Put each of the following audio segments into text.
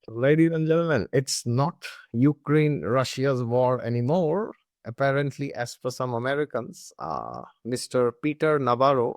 Ladies and gentlemen, it's not Ukraine-Russia's war anymore. Apparently, as per some Americans, Mr. Peter Navarro,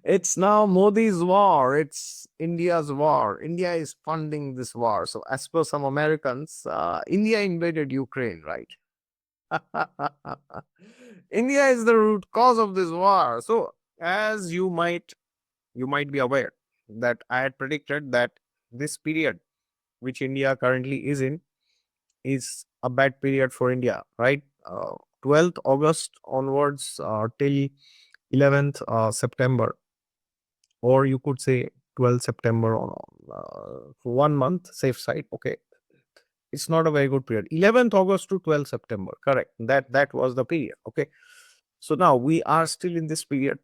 it's now Modi's war. It's India's war. India is funding this war. So, as per some Americans, India invaded Ukraine, right? India is the root cause of this war. So, as you might be aware that I had predicted that this period which India currently is in is a bad period for India, right? 12th August onwards till 11th September, or you could say 12th September on for 1 month, safe side. Okay, it's not a very good period. 11th August to 12th September, correct? That was the period. Okay, so now we are still in this period.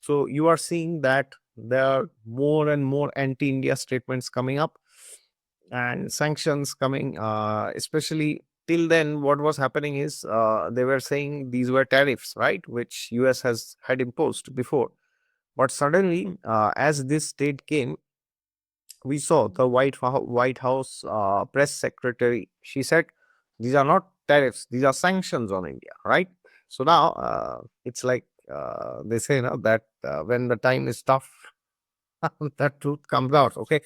So you are seeing that there are more and more anti-India statements coming up and sanctions coming, especially till then what was happening is they were saying these were tariffs, right, which US has had imposed before. But suddenly as this date came, we saw the White House press secretary, she said these are not tariffs, these are sanctions on India, right? So now it's like they say now that when the time is tough, that truth comes out. Okay,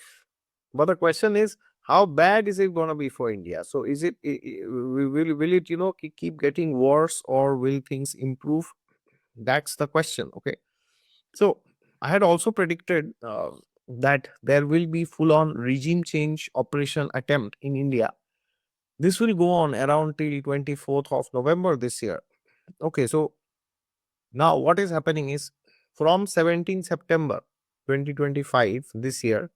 but the question is, how bad is it going to be for India? So is it, will it, keep getting worse, or will things improve? That's the question. Okay. So I had also predicted that there will be full on regime change operation attempt in India. This will go on around till 24th of November this year. Okay. So now what is happening is from 17th September 2025 this year,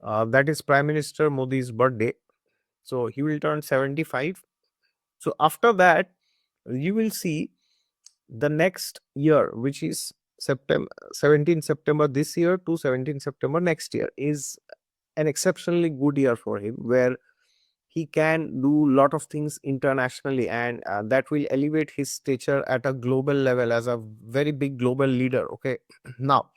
that is Prime Minister Modi's birthday. So he will turn 75. So after that, you will see the next year, which is September 17 September this year to 17 September next year, is an exceptionally good year for him, where he can do a lot of things internationally, and that will elevate his stature at a global level as a very big global leader. Okay, now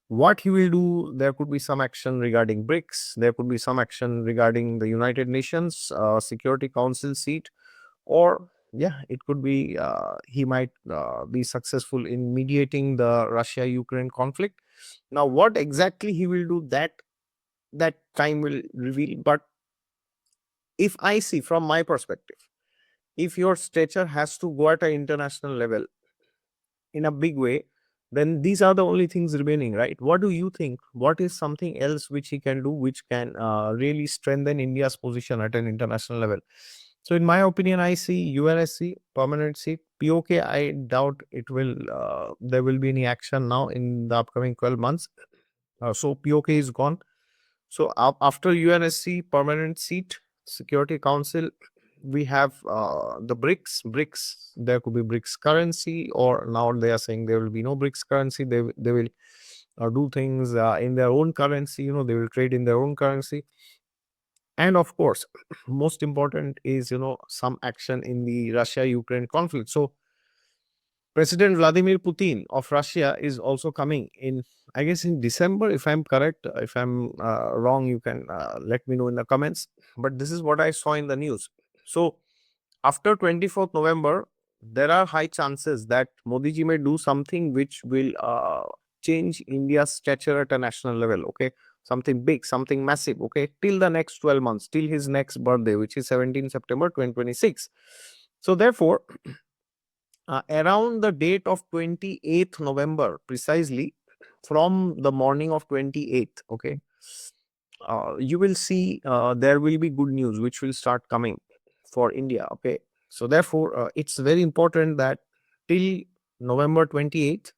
what he will do, there could be some action regarding BRICS, there could be some action regarding the United Nations Security Council seat, or yeah, it could be he might be successful in mediating the Russia Ukraine conflict. Now what exactly he will do, that time will reveal. But if I see from my perspective, if your stature has to go at an international level in a big way, then these are the only things remaining, right? What do you think? What is something else which he can do, which can really strengthen India's position at an international level? So, in my opinion, I see UNSC permanent seat. POK, I doubt it will. There will be any action now in the upcoming 12 months. So POK is gone. So after UNSC permanent seat, Security Council, we have the BRICS. BRICS, there could be BRICS currency, or now they are saying there will be no BRICS currency. They will do things in their own currency. They will trade in their own currency. And of course, most important is some action in the Russia-Ukraine conflict. So President Vladimir Putin of Russia is also coming in, I guess, in December, if I'm correct. If I'm wrong, you can let me know in the comments. But this is what I saw in the news. So, after 24th November, there are high chances that Modi ji may do something which will change India's stature at a national level. Okay. Something big, something massive. Okay. Till the next 12 months, till his next birthday, which is 17 September 2026. So, therefore, around the date of 28th November, precisely from the morning of 28th, okay, you will see there will be good news which will start coming for India. Okay, so therefore, it's very important that till November 28th,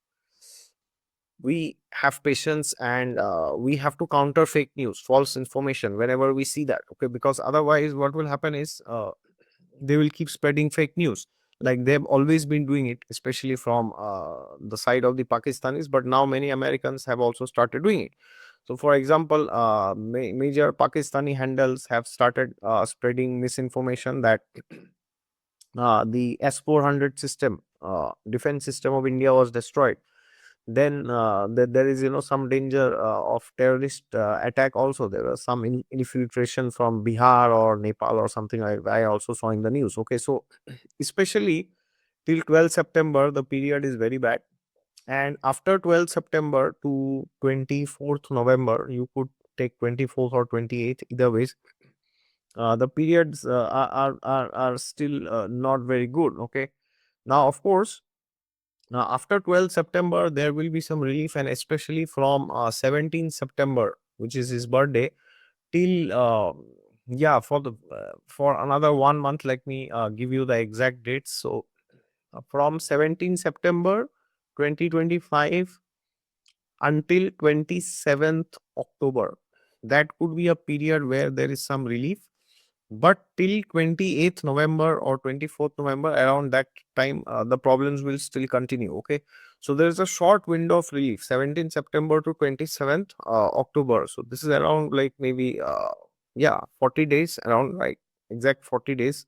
we have patience, and we have to counter fake news, false information whenever we see that. Okay, because otherwise, what will happen is they will keep spreading fake news, like they've always been doing it, especially from the side of the Pakistanis, but now many Americans have also started doing it. So for example, major Pakistani handles have started spreading misinformation that the S-400 system, defense system of India, was destroyed. Then there is some danger of terrorist attack also. There was some infiltration from Bihar or Nepal or something I also saw in the news. Okay, so especially till 12th September, the period is very bad. And after 12th September to 24th November, you could take 24th or 28th, either ways. The periods are still not very good. Okay. Now, of course, after 12th September, there will be some relief, and especially from 17th September, which is his birthday, till yeah, for another 1 month. Let me give you the exact dates. So, from 17th September 2025 until 27th October. That could be a period where there is some relief. But till 28th November or 24th November, around that time, the problems will still continue. Okay. So there is a short window of relief, 17th September to 27th October. So this is around like maybe, yeah, 40 days, around like exact 40 days.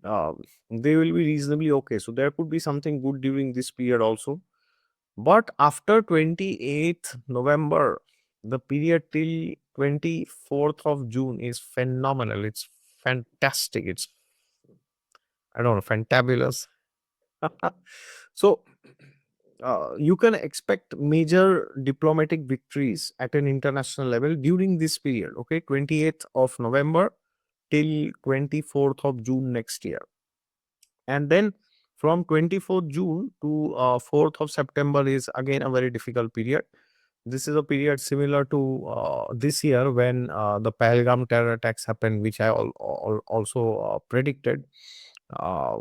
Uh, they will be reasonably okay. So there could be something good during this period also. But after 28th November, the period till 24th of June is phenomenal. It's fantastic. It's, I don't know, fantabulous. So, you can expect major diplomatic victories at an international level during this period. Okay, 28th of November till 24th of June next year. And then from 24th June to 4th of September is again a very difficult period. This is a period similar to this year when the Pahalgam terror attacks happened, which I also predicted, uh,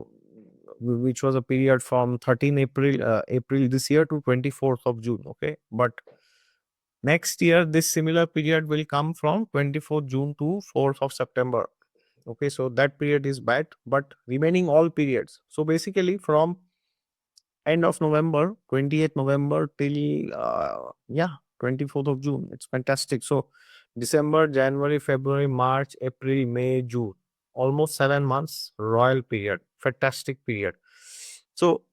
which was a period from 13 April this year to 24th of June. Okay, but next year this similar period will come from 24th June to 4th of September. Okay, so that period is bad, but remaining all periods. So basically, from end of November, 28th November till yeah, 24th of June. It's fantastic. So December, January, February, March, April, May, June. Almost 7 months, royal period. Fantastic period. So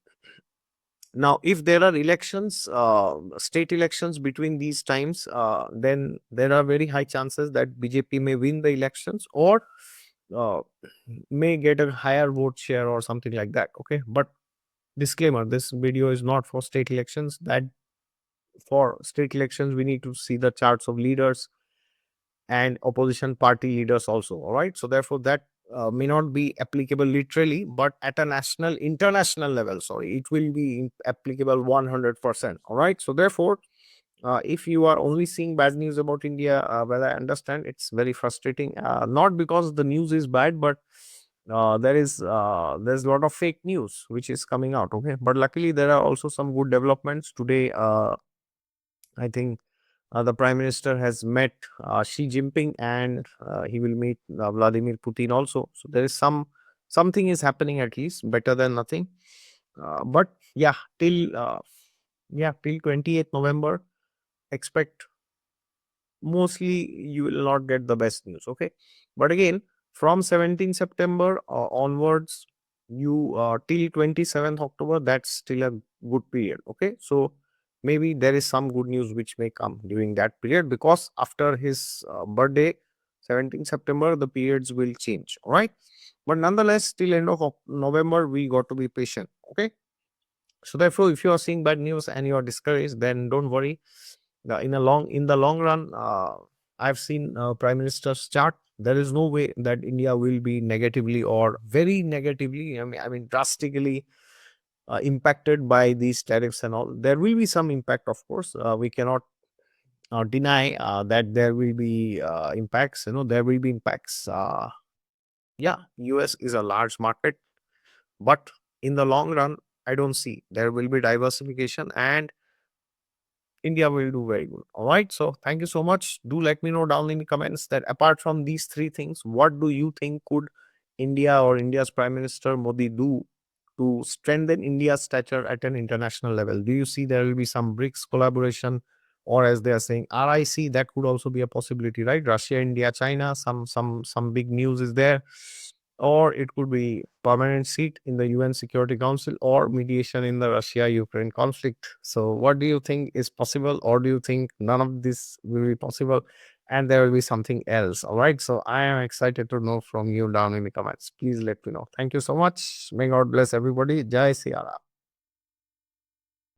now, if there are elections, state elections between these times, then there are very high chances that BJP may win the elections or uh, may get a higher vote share or something like that. Okay, but disclaimer: this video is not for state elections. That for state elections, we need to see the charts of leaders and opposition party leaders also. All right, so therefore that may not be applicable literally, but at a national, international level, sorry, it will be applicable 100%. All right, so therefore, if you are only seeing bad news about India, well, I understand it's very frustrating. Not because the news is bad, but there's a lot of fake news which is coming out. Okay, but luckily there are also some good developments today. I think the Prime Minister has met Xi Jinping, and he will meet Vladimir Putin also. So there is something is happening, at least better than nothing. But yeah, till 28th November, expect mostly you will not get the best news. Okay, but again, from 17th September onwards, you till 27th October, that's still a good period. Okay, so maybe there is some good news which may come during that period, because after his birthday, 17th September, the periods will change. All right, but nonetheless, till end of November, we got to be patient. Okay, so therefore, if you are seeing bad news and you are discouraged, then don't worry. In the long run, I've seen Prime Minister's chart. There is no way that India will be negatively or very negatively, I mean drastically impacted by these tariffs and all. There will be some impact, of course. We cannot deny that there will be impacts. There will be impacts. Yeah, US is a large market, but in the long run, I don't see there will be diversification, and India will do very good. All right. So thank you so much. Do let me know down in the comments that apart from these three things, what do you think could India or India's Prime Minister Modi do to strengthen India's stature at an international level? Do you see there will be some BRICS collaboration, or as they are saying RIC? That could also be a possibility, right? Russia, India, China. Some big news is there. or it could be permanent seat in the UN Security Council, or mediation in the Russia-Ukraine conflict. So, what do you think is possible, or do you think none of this will be possible, and there will be something else? All right. So, I am excited to know from you down in the comments. Please let me know. Thank you so much. May God bless everybody. Jai Siya Ram.